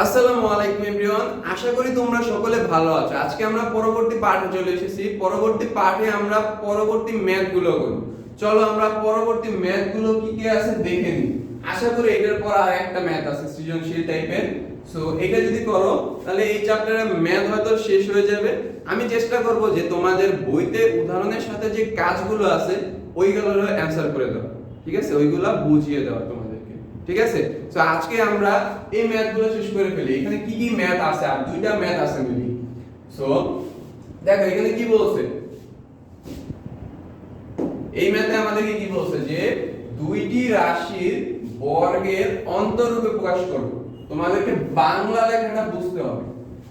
আসসালামু আলাইকুম এভরিওয়ান, আশা করি তোমরা সকলে ভালো আছো। আজকে আমরা পরবর্তী পাঠে চলে এসেছি। পরবর্তী পাঠে আমরা পরবর্তী ম্যাথগুলো করব। চলো আমরা পরবর্তী ম্যাথগুলো কি কি আছে দেখে নিই। আশা করি এটার পর আর একটা ম্যাথ আছে সৃজনশীল টাইপের। সো এটা যদি করো তাহলে এই চ্যাপ্টারের ম্যাথ হয়তো শেষ হয়ে যাবে। আমি চেষ্টা করব যে তোমাদের বইতে উদাহরণের সাথে যে কাজগুলো আছে ওইগুলোর অ্যানসার করে দাও, ঠিক আছে, ওইগুলা বুঝিয়ে দাও তোমাদেরকে, ঠিক আছে। সো আজকে আমরা এই ম্যাথগুলো শেষ করে ফেলি। এখানে কি কি ম্যাথ আছে, আর দুইটা ম্যাথ আছে মিলি। সো দেখো এখানে কি বলছে, এই ম্যাথে আমাদেরকে কি বলছে যে দুইটি রাশির বর্গের অন্তররূপে প্রকাশ করব। তোমাদেরকে বাংলা লেখাটা বুঝতে হবে।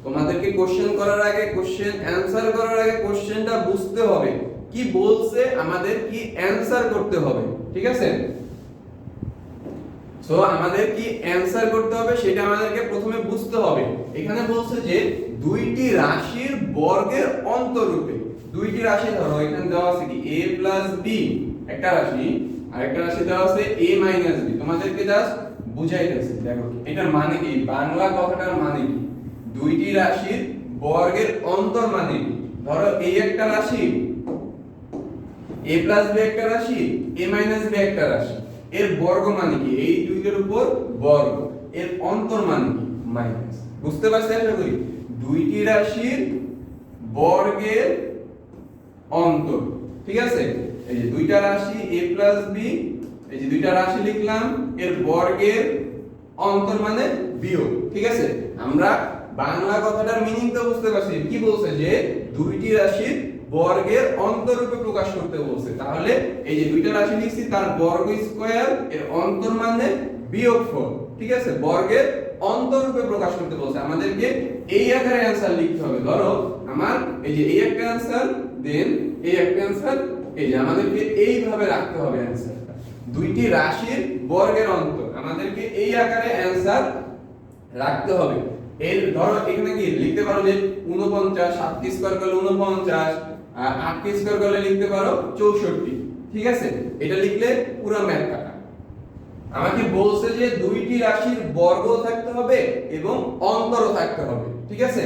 তোমাদেরকে কোশ্চেন করার আগে, কোশ্চেন অ্যানসার করার আগে কোশ্চেনটা বুঝতে হবে কি বলছে, আমাদের কি অ্যানসার করতে হবে, ঠিক আছে। সো আমাদের কি অ্যানসার করতে হবে সেটা আমাদেরকে প্রথমে বুঝতে হবে। এখানে বলছে যে দুইটি রাশির বর্গের অন্তররূপে। দুইটি রাশি ধরো, এখানে দেওয়া আছে কি a b একটা রাশি, আর একটা রাশি দেওয়া আছে a b। তোমাদেরকে জাস্ট বুঝাইতেছি, দেখো এটার মানে কি, বাংলা কথাটার মানে কি, দুইটি রাশির বর্গের অন্তর মানে কি। ধরো এই একটা রাশি, a b একটা রাশি, a b একটা রাশি, এর বর্গ মানে কি, এই দুইটার উপর বর্গ, এর অন্তর মানে কি মাইনাস। বুঝতে পারছেন আশা করি। দুইটি রাশির বর্গের অন্তর, ঠিক আছে। এই যে দুইটা রাশি a b, এই যে দুইটা রাশি লিখলাম, এর বর্গের অন্তর মানে বিয়োগ, ঠিক আছে। আমরা বাংলা কথাটার মিনিং তো বুঝতে পারছি। কি বলছে যে দুইটি রাশির বর্গের অন্তররূপে প্রকাশ করতে বলছে। তাহলে এই যে দুইটা রাশি লিখছি, তার বর্গ স্কয়ার, এর অন্তর মানে বিয়োগফল, ঠিক আছে। বর্গের অন্তররূপে প্রকাশ করতে বলছে, আমাদেরকে এই আকারে অ্যানসার লিখতে হবে। ধরো আমার এই যে এই একটা অ্যানসার, দেন এই একটা অ্যানসার, এই যে আমাদেরকে এইভাবে রাখতে হবে অ্যানসারটা। দুইটি রাশির বর্গের অন্তর, আমাদেরকে এই আকারে অ্যানসার রাখতে হবে। এর ধরো এখানে কি লিখতে পারো যে 49, 7 কে স্কয়ার করলে 49, আর 8 কে স্কয়ার করলে লিখতে পারো 64, ঠিক আছে। এটা লিখলে পুরো ম্যাথ কাটা। আমাকে বলছে যে দুইটি রাশির বর্গ থাকতে হবে এবং অন্তরও থাকতে হবে, ঠিক আছে।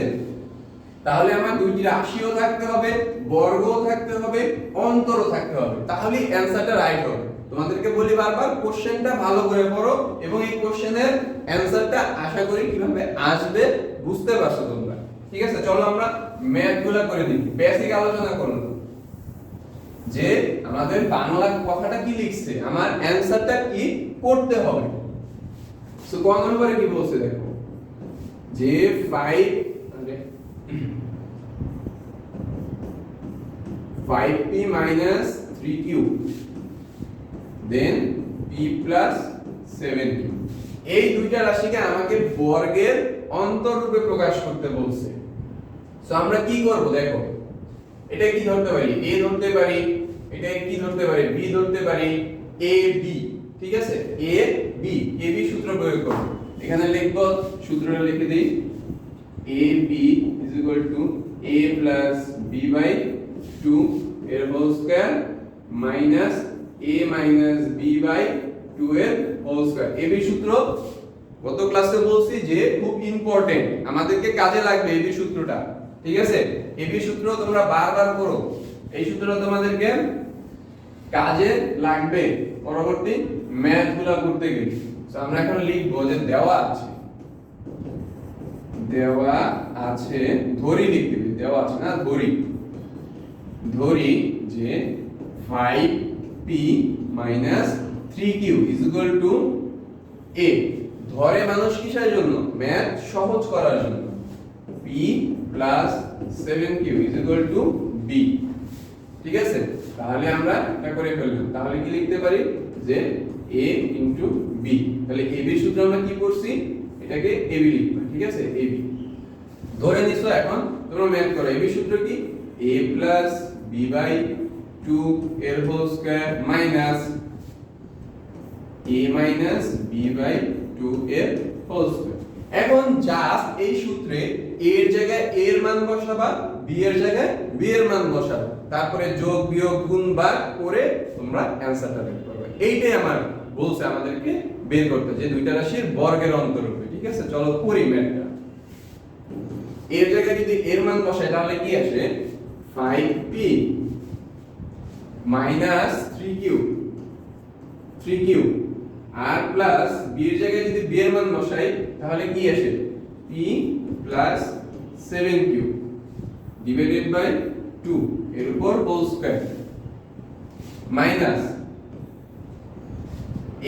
তাহলে আমার দুইটি রাশিও থাকতে হবে, বর্গও থাকতে হবে, অন্তরও থাকতে হবে, তাহলে অ্যানসারটা রাইট হবে। তোমাদেরকে বলি বারবার কোশ্চেনটা ভালো করে পড়ো, এবং এই কোশ্চেনের অ্যানসারটা আশা করি কিভাবে আসবে বুঝতে পারছো তোমরা, ঠিক আছে। চলো আমরা ম্যাথগুলো করে দিই। বেসিক আলোচনা করব যে আমাদের বাংলা কথাটা কি লিখছে, আমার অ্যানসারটা কি করতে হবে। সো কোন নম্বরে কি বলছে দেখো, যে 5p minus 3q then p plus 7q, এই দুইটা রাশিকে আমাকে বর্গের অন্তররূপে প্রকাশ করতে বলছে। সো আমরা কি করব দেখো, এটা কি ধরতে পারি, a ধরতে পারি, এটা কি ধরতে পারি, b ধরতে পারি, a b, ঠিক আছে। a b সূত্র প্রয়োগ করব। এখানে লিখব, সূত্রটা লিখে দেই, a b a plus b by 2 এর whole square minus a minus b by 2 এর হোল স্কয়ার। ab সূত্র গত ক্লাসে বলছি যে খুব ইম্পর্টেন্ট, আমাদেরকে কাজে লাগবে ab সূত্রটা, ঠিক আছে। ab সূত্র তোমরা বারবার করো, এই সূত্রটা তোমাদেরকে কাজে লাগবে পরবর্তী ম্যাথগুলো করতে গেলে। তো আমরা এখন লিখবো যে দেওয়া আছে ধরি, লিখতে হবে দেওয়া আছে না, ধরি যে 5p minus 3q is equal to a। ধরে মানুষ কিসের জন্য, ম্যাথ সহজ করার জন্য। p plus 7q is equal to b, ঠিক আছে। তাহলে আমরা এটা করে ফেললাম। তাহলে কি লিখতে পারি যে a into b। তাহলে ab সূত্র আমরা কি করছি, এটাকে ab লিখব, ঠিক আছে। ab ধরে নিছো, এখন তোমরা ম্যাথ করো। ab সূত্র কি, a plus b by 2 এর whole square minus a minus b by 2 এর হোল স্কয়ার। এখন জাস্ট এই সূত্রে a এর জায়গায় a এর মান বসাবা, b এর জায়গায় b এর মান বসাবা, তারপরে যোগ বিয়োগ গুণ ভাগ করে তোমরা অ্যানসারটা বের করবে। এইটাই আমার বলছে আমাদেরকে বের করতে, যে দুইটা রাশির বর্গের অন্তররূপে, ঠিক ঠিক আছে, চলো করি ম্যাথটা। এর জায়গায় যদি এর মান বসাই তাহলে কি আসে 5p মাইনাস 3q আর প্লাস b এর জায়গায় যদি b এর মান বসাই তাহলে কি আসে p plus 7q divided by 2 এর উপর হোল স্কয়ার মাইনাস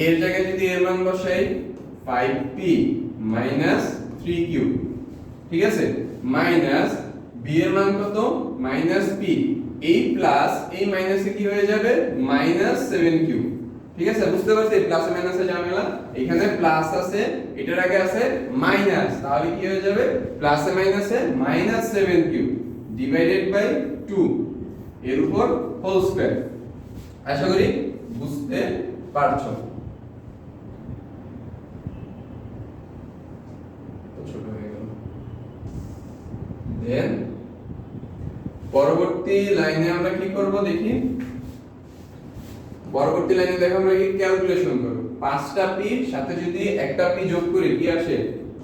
এর জায়গায় যদি এর মান বসাই 5p মাইনাস 3q, ঠিক আছে, মাইনাস b এর মান কত মাইনাস p, এই প্লাস এই মাইনাসে কি হয়ে যাবে মাইনাস 7q, ঠিক আছে, বুঝতে পারছেন প্লাসে মাইনাসে ঝামেলা, এখানে প্লাস আছে এটার আগে আছে মাইনাস, তাহলে কি হয়ে যাবে প্লাসে মাইনাসে মাইনাস 7q ডিভাইডেড বাই 2 এর উপর হোল স্কয়ার। আশা করি বুঝতে পারছো। ছোট হয়ে গেল। দেন পরবর্তী লাইনে আমরা কি করব দেখি। পরবর্তী লাইনে দেখো আমরা কি ক্যালকুলেশন করব। 5টা p সাথে যদি একটা p যোগ করি কি আসে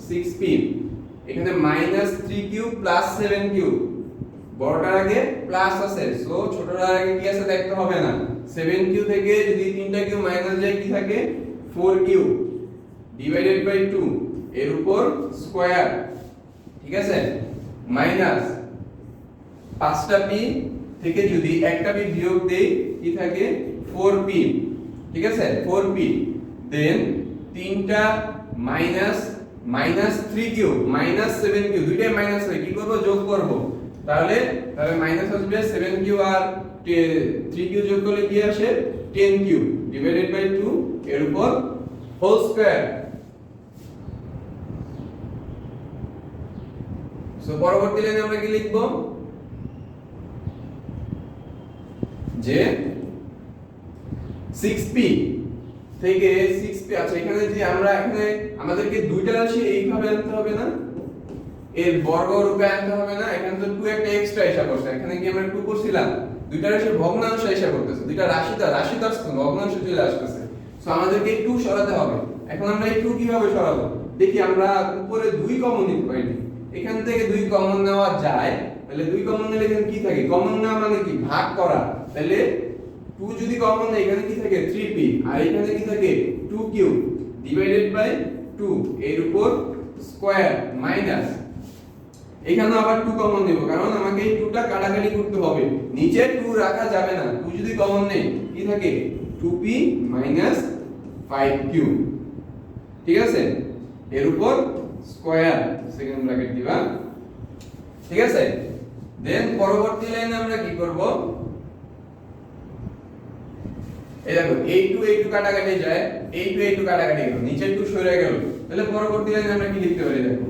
6p, এখানে -3q + 7q, বড়টার আগে প্লাস আছে সো ছোটটার আগে কি আছে দেখতে হবে না, 7q থেকে যদি 3টা q মাইনাস যায় কি থাকে 4q ডিভাইডেড বাই 2 এর উপর স্কয়ার, ঠিক আছে, মাইনাস 5টা p থেকে যদি একটা p বিয়োগ দেই কি থাকে 4p, ঠিক আছে 4p, দেন 3টা মাইনাস 3q মাইনাস 7q দুইটাই মাইনাস হয় কি করব যোগ করব, তাহলে মাইনাস আসবে 7q আর 3q যোগ করলে কি আসে 10q ডিভাইডেড বাই 2 এর উপর হোল স্কয়ার। সো পরবর্তী লাইনে আমরা কি লিখব যে 6p থেকে 6p, আচ্ছা এখানে যে আমরা এখানে আমাদেরকে দুইটা রাশি এইভাবে আনতে হবে না, এর বর্গ রূপে আনতে হবে না, এখানে তো 2 একটা এক্সট্রা এসে পড়ছে, এখানে কি আমরা 2 করছিলাম দুইটা রাশির ভগ্নাংশ এসে পড়তেছে, দুইটা রাশি তো আসছে ভগ্নাংশ চলে আসতেছে, সো আমাদেরকে এই 2 সরাতে হবে। এখন আমরা এই 2 কিভাবে সরাবো দেখি, আমরা উপরে 2 কমন নিতে পারি, এখান থেকে 2 কমন নেওয়া যায়, তাহলে 2 কমন নিলে এখানে কি থাকে কমন নেওয়া মানে কি ভাগ করা, তাহলে 2 যদি কমন নেই এখানে কি থাকে 3p আর এখানে কি থাকে 2q ডিভাইডেড বাই 2 এর উপর স্কয়ার মাইনাস, এখানে আবার 2 কমন নেব কারণ আমাকে এই 2টা কাটাকাটি করতে হবে, নিচে 2 রাখা যাবে না, 2 যদি কমন নেই কি থাকে 2p 5q, ঠিক আছে, এর উপর স্কয়ার সেকেন্ড ব্র্যাকেট দিবা, ঠিক আছে। দেন পরবর্তী লাইনে আমরা কি করব, এই দেখো এই 2 কাটাকাটি যায়, এই 2 কাটাকাটি গেল, নিচে 2 সরে গেল, তাহলে পরবর্তী লাইনে আমরা কি লিখতে পারি দেখো,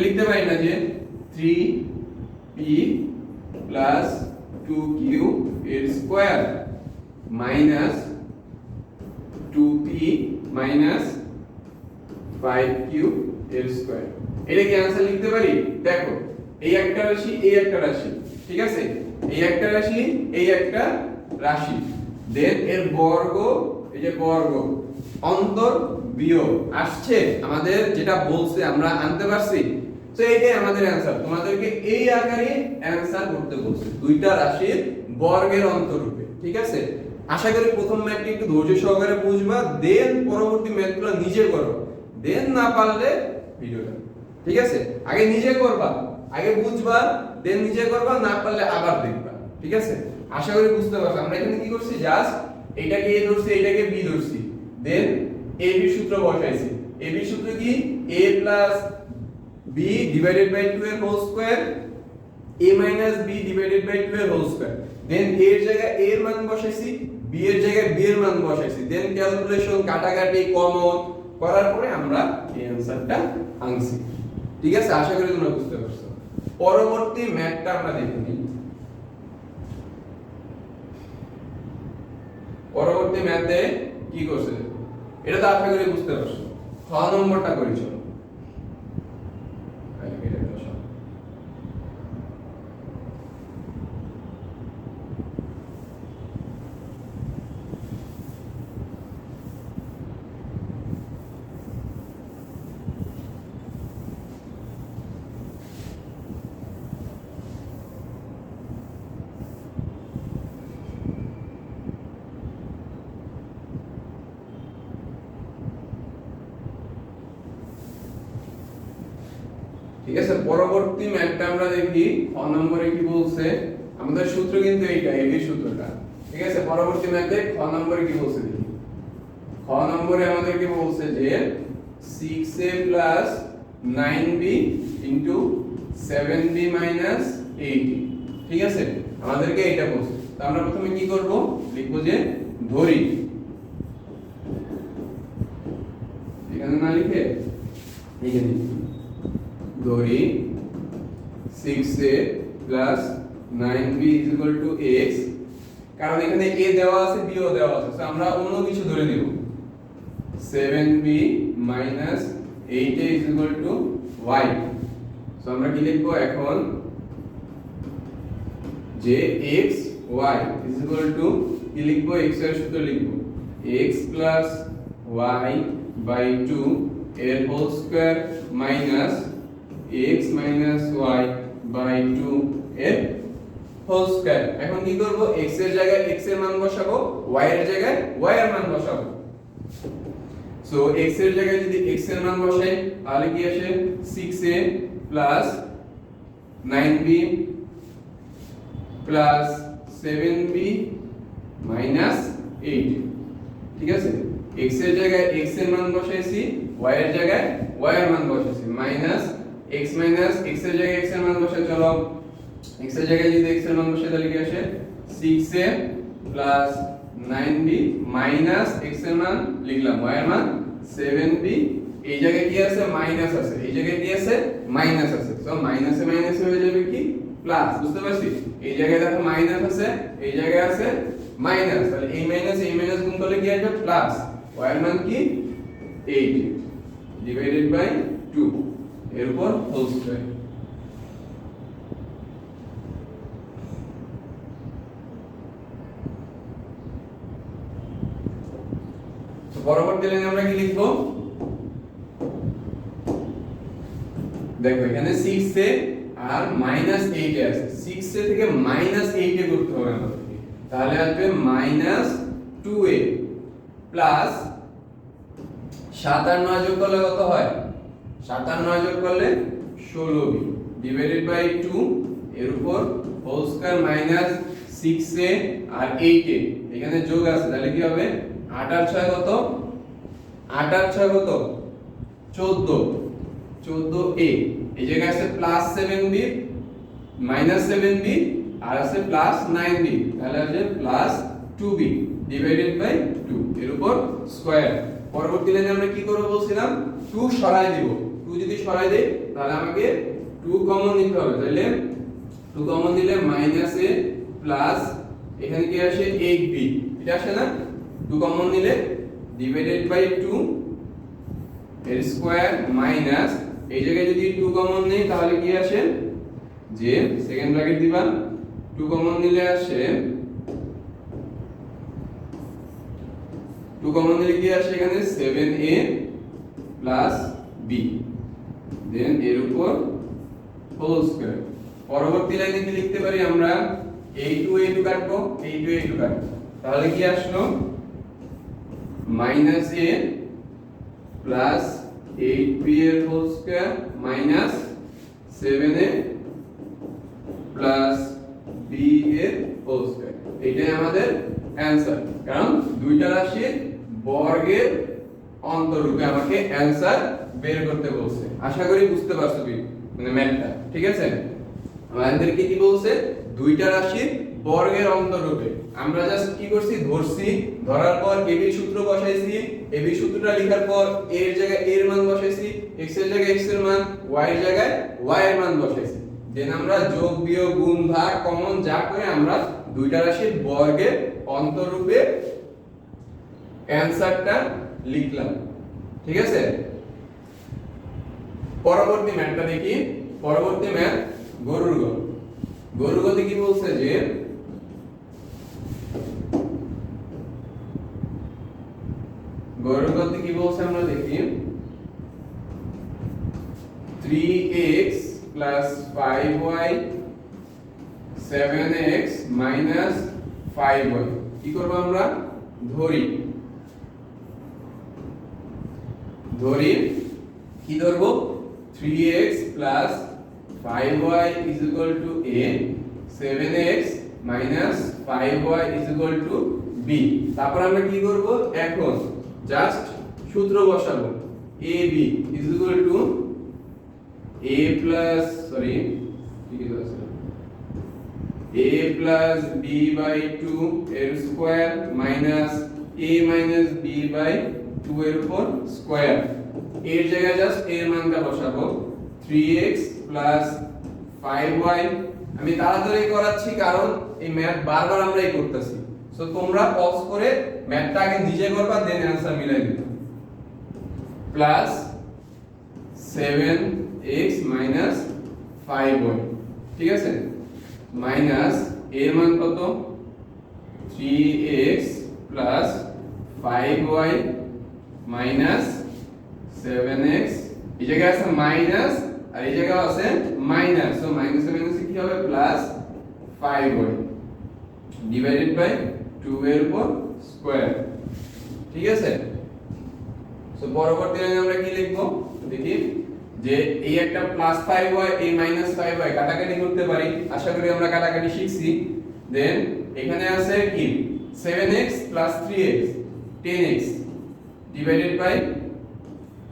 লিখতে পারি না যে 3p প্লাস 2q এর square minus 2p minus 5q এর স্কয়ার, এটা কি आंसर লিখতে পারি? দেখো এই একটা রাশি এই একটা রাশি, ঠিক আছে, এই একটা রাশি এই একটা রাশি, দেন এর বর্গ, এই যে বর্গ অন্তর বিয়োগ আসছে, আমাদের যেটা বলছে আমরা আনতে পারছি, তো এইটাই আমাদের आंसर, তোমাদেরকে এই আকারে आंसर করতে বলছে দুইটা রাশির বর্গের অন্তররূপে, ঠিক আছে। আশা করি প্রথম ম্যাথটি একটু ধৈর্য সহকারে বুঝবা, দেন পরবর্তী ম্যাথগুলো নিজে করো, দেন না পারলে ভিডিওটা, ঠিক আছে, আগে নিজে করবা, আগে বুঝবা দেন নিজে করবা, না পারলে আবার দেখবা, ঠিক আছে। আশা করি বুঝতে পারছো। আমরা এখানে কি করছি জাস্ট এটাকে a ধরছি এটাকে b ধরছি, দেন ab সূত্র বসাইছি, ab সূত্র কি a plus b divided by 2 এর whole square, a minus b divided by 2 এর হোল স্কয়ার, দেন a এর জায়গায় a এর মান বসাইছি, b এর জায়গায় b এর মান বসাইছি, দেন ক্যালকুলেশন কাটাকাটি কমন করার পরে আমরা এই आंसरটা আনছি, ঠিক আছে। আশা করি তোমরা বুঝতে পারছো। পরবর্তী ম্যাথটা আমরা দেখে নিই। পরবর্তী ম্যাথে কি করছে এটা তো আশা করি বুঝতে পারছো। 6 নম্বরটা করি চলো। ঠিক আছে, পরবর্তী ম্যাথটা আমরা দেখি খ নম্বরে কি বলছে। আমাদের সূত্র কিন্তু এইটা, এই সূত্রটা। ঠিক আছে, পরবর্তী ম্যাথে খ নম্বরে কি বলছে দেখি। খ নম্বরে আমাদের কি বলছে যে 6a 9b 7b 80। ঠিক আছে, আমাদেরকে এটা বলছে। তো আমরা প্রথমে কি করব, লিখব যে ধরি, এখানে না লিখে লিখে দিই, ধরি 6a 9b x, কারণ এখানে a দেওয়া আছে, b ও দেওয়া আছে, সো আমরা অন্য কিছু ধরে নিব। 7b 8a y, সো আমরা কি লিখব এখন যে x y কি লিখব, x এর সূত্র লিখব x y 2 এর whole square minus x y 2 এর হোল স্কয়ার। এখন কি করব, x এর জায়গায় x এর মান বসাবো, y এর জায়গায় y এর মান বসাবো। সো x এর জায়গায় যদি x এর মান বসাই তাহলে কি আসে 6a 9b 7b 8। ঠিক আছে, x এর জায়গায় x এর মান বসাইছি, y এর জায়গায় y এর মান বসাইছি, মাইনাস x এর জায়গায় x এর মান বসাই, চলো x এর জায়গায় যদি x এর মান বসাই তাহলে কি আসে 6a 9b মাইনাস x এর মান লিখলাম, y এর মান 7b, এই জায়গায় কি আছে মাইনাস আছে, এই জায়গায় কি আছে মাইনাস আছে, সো মাইনাসে মাইনাসে হয়ে যাবে কি প্লাস। বুঝতে পারছি, এই জায়গায় দেখো মাইনাস আছে, এই জায়গায় আছে মাইনাস, তাহলে এই মাইনাস গুণ করলে কি আসবে প্লাস, y এর মান কি 8 ডিভাইডেড বাই 2 এর উপর হোল স্কয়ার। তো পরবর্তী লাইনে আমরা কি লিখব, দেখো এখানে 6a আর -8 এ আছে, 6a থেকে -8 এ করতে হবে আমাদেরকে, তাহলে আসবে -2a প্লাস 7 আর 9 যোগ করলে কত হয়, 7 আর 9 যোগ করলে 16b ডিভাইডেড বাই 2 এর উপর হোল স্কয়ার মাইনাস 6a আর 8a এখানে যোগ আছে, তাহলে কি হবে 8 আর 6 কত, 8 আর 6 কত 14a, এই জায়গায় আছে প্লাস 7b মাইনাস 7b আর আছে প্লাস 9b, তাহলে আছে প্লাস 2b ডিভাইডেড বাই 2 এর উপর স্কয়ার। পরবর্তী লাইনে আমরা কি করব বলছিলাম, 2 সরাই দিব, 2 যদি সরাই দেই তাহলে আমাকে 2 কমন নিতে হবে, তাহলে 2 কমন দিলে মাইনাস a প্লাস এখানে কি আসে 8b, এটা আসে না, 2 কমন নিলে ডিভাইডেড বাই 2 এর স্কয়ার মাইনাস, এই জায়গায় যদি 2 কমন নেই তাহলে কি আসে, যে সেকেন্ড ব্র্যাকেট দিবা, 2 কমন নিলে আসে, 2 কমন নিলে কি আসে এখানে 7a প্লাস b দেন এর উপর হোল স্কয়ার। পরবর্তী লাইনে কি লিখতে পারি আমরা, a2 কাটবো, a2 কাটবো, তাহলে কি আসলো মাইনাস a প্লাস 8b এর whole square minus 7a plus b এর হোল স্কয়ার। এটাই আমাদের অ্যানসার, কারণ দুইটা রাশির বর্গের অন্তরূপে আমাকে অ্যানসার বের করতে বলছে। আশা করি বুঝতে পারছো মানে ম্যাথটা, ঠিক আছে। আমাদেরকে কি বলছে, দুইটা রাশির বর্গের অন্তরূপে। আমরা জাস্ট কি করছি, ধরছি, ধরার পর এবি সূত্র বসাইছি, এবি সূত্রটা লেখার পর a এর জায়গায় a এর মান বসাইছি, x এর জায়গায় x এর মান, y এর জায়গায় y এর মান বসাইছি, দেন আমরা যোগ বিয়োগ গুণ ভাগ কমন যা করে আমরা দুইটা রাশির বর্গের অন্তরূপে অ্যানসারটা লিখলাম, ঠিক আছে। পরবর্তী ম্যাথটা দেখি। পরবর্তী ম্যাথ গরুর ঘর। গরুর গতি কি বলছে যে গরুর গতি কি বলছে আমরা দেখি, 3x 5y 7x 5y কি করব আমরা, ধরি কি ধরবো, 3x plus 5y is equal to a, 7x minus 5y is equal to b। তারপর আমরা কি করব, এখন জাস্ট সূত্র বসাবো, ab is equal to a plus a plus b by 2 এর square minus a minus b by 2 এর উপর স্কয়ার। এর জায়গায় জাস্ট এর মানটা বসাবো, 3x plus 5y। আমি তাড়াতাড়ি করাচ্ছি কারণ এই ম্যাথ বারবার আমরাই করতেছি, সো তোমরা পজ করে ম্যাথটা আগে নিজে করবা, দেন অ্যানসার মিলাই দিবা। প্লাস 7x minus 5y, ঠিক আছে, মাইনাস এর মান কত, 3x plus 5y minus 7x, এই জায়গায় আছে মাইনাস আর এই জায়গায় আছে মাইনাস, সো মাইনাস এর মাইনাস কি হবে, প্লাস 5y ডিভাইডেড বাই 2 এর উপর স্কয়ার, ঠিক আছে। সো পরবর্তী লাইনে আমরা কি লিখব দেখি, যে এই একটা প্লাস 5y এই মাইনাস 5y কাটাকাটি করতে পারি, আশা করি আমরা কাটাকাটি শিখছি। দেন এখানে আছে কি 7x plus 3x 10x divided by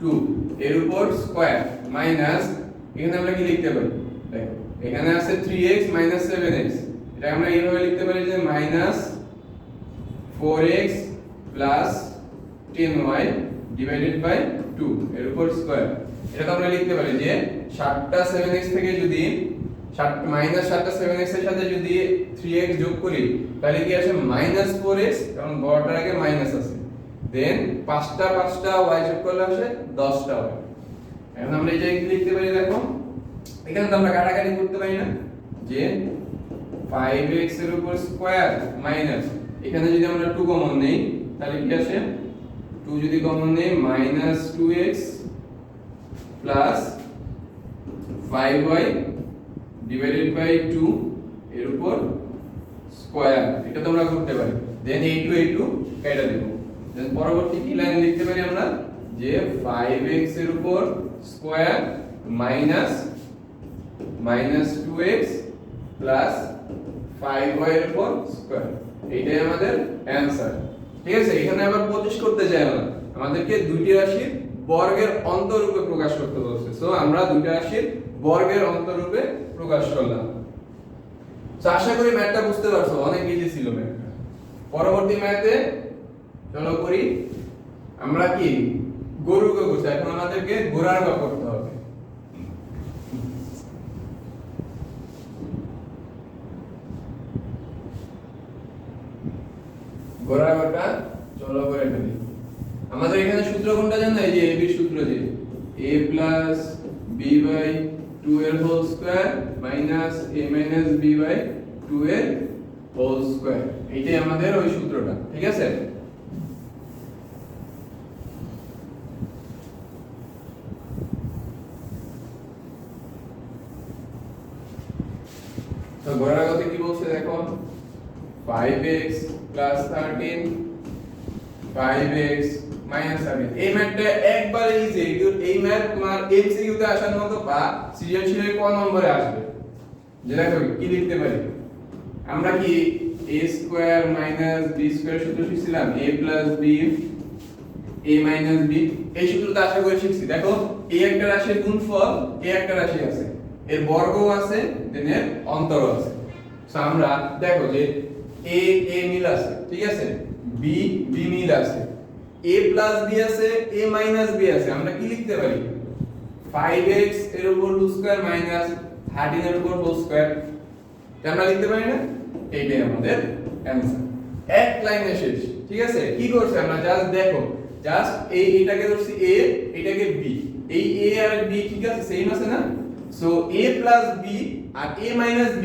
2 এর উপর স্কয়ার মাইনাস, এখানে আমরা কি লিখতে পারি, দেখো এখানে আছে 3x minus 7x, এটা আমরা এইভাবে লিখতে পারি যে minus 4x plus 10y divided by 2 এর উপর স্কয়ার। এটা আমরা লিখতে পারি যে 7টা 7x থেকে যদি মাইনাস 7টা 7x এর সাথে যদি 3x যোগ করি তাহলে কি আসে মাইনাস 4x, কারণ বড়টার আগে মাইনাস আছে। দেন 5টা y যোগ করলে আসে 10টা y। এখন আমরা এটা কি লিখতে পারি, দেখো এখানে তো আমরা কাটাকাটি করতে পারি না, যে 5x এর উপর স্কয়ার মাইনাস, এখানে যদি আমরা 2 কমন নেই তাহলে কি আসে, 2 যদি কমন নেই minus 2x plus 5y divided by 2 এর উপর স্কয়ার, এটা তোমরা করতে পারি। দেন এই টু কেটে দেব। দেন পরবর্তী কি লাইন লিখতে পারি আমরা, যে 5x এর উপর square minus 2x plus 5y এর উপর স্কয়ার, এইটাই আমাদের অ্যানসার, ঠিক আছে। এখানে আবার 25 করতে চাই না, আমাদেরকে দুইটি রাশির বর্গের অন্তরূপে প্রকাশ করতে বলছে, সো আমরা দুইটা রাশির বর্গের অন্তরূপে প্রকাশ করলাম। সো আশা করি ম্যাথটা বুঝতে পারছো, অনেক ইজি ছিল ম্যাথটা। পরবর্তী ম্যাথে চলো করি, আমরা কি গরুকে করছি, এখন আমাদেরকে ঘোড়ার গ করতে হবে। ঘোড়ার গটা চলো করে ফেলি। আমাদের এখানে সূত্র কোনটা জানো, এই যে ab সূত্র, যে a plus b by 2 এর whole square minus a minus b by 2 এর হোল স্কয়ার, এইটাই আমাদের ওই সূত্রটা, ঠিক আছে। তো ঘোড়ার গতি কি বলছে দেখো, 5x plus 13 5x minus 13। এই ম্যাথটা একবারে ইজি, এই ম্যাথ তোমার এমসিকিউ তে আসার মতো বা সৃজনশীলের কোন নম্বরে আসবে, যে দেখো কি লিখতে পারি আমরা, কি a square minus b square সূত্র শিখছিলাম, a plus b a minus b, এই সূত্রটা আশা করি শিখছি। দেখো এই একটা রাশির গুণফল, এই একটা রাশি আছে, এর বর্গও আছে, দেন এর অন্তরও আছে। সো আমরা দেখো যে a মিল আছে, ঠিক আছে, b মিল আছে, a plus b আছে, a minus b আছে, আমরা কি লিখতে পারি 5x এর উপর হোল স্কয়ার মাইনাস 13 এর উপর হোল স্কয়ার, আমরা লিখতে পারি না, এইটাই আমাদের অ্যানসার, এক লাইনে শেষ, ঠিক আছে। কি করছে আমরা জাস্ট দেখো, জাস্ট এইটাকে ধরছি a, এটাকে b, এই a আর b ঠিক আছে সেম আছে না, সো a plus b আর a minus b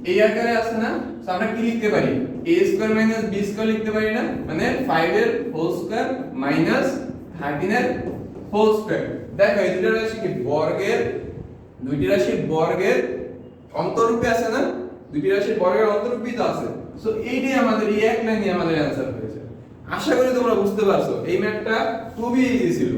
এই আকারে আছে না, সো আমরা কি লিখতে পারি a square minus b square লিখতে পারি না, মানে 5 এর হোল স্কয়ার মাইনাস 13 এর হোল স্কয়ার। দেখো এই দুটো রাশি কি বর্গের, দুইটি রাশির বর্গের অন্তররূপে আছে না, দুইটি রাশির বর্গের অন্তররূপে তো আছে, সো এইটাই আমাদের এই এক লাইনে আমাদের অ্যানসার হয়েছে। আশা করি তোমরা বুঝতে পারছো, এই ম্যাথটা খুবই ইজি ছিল।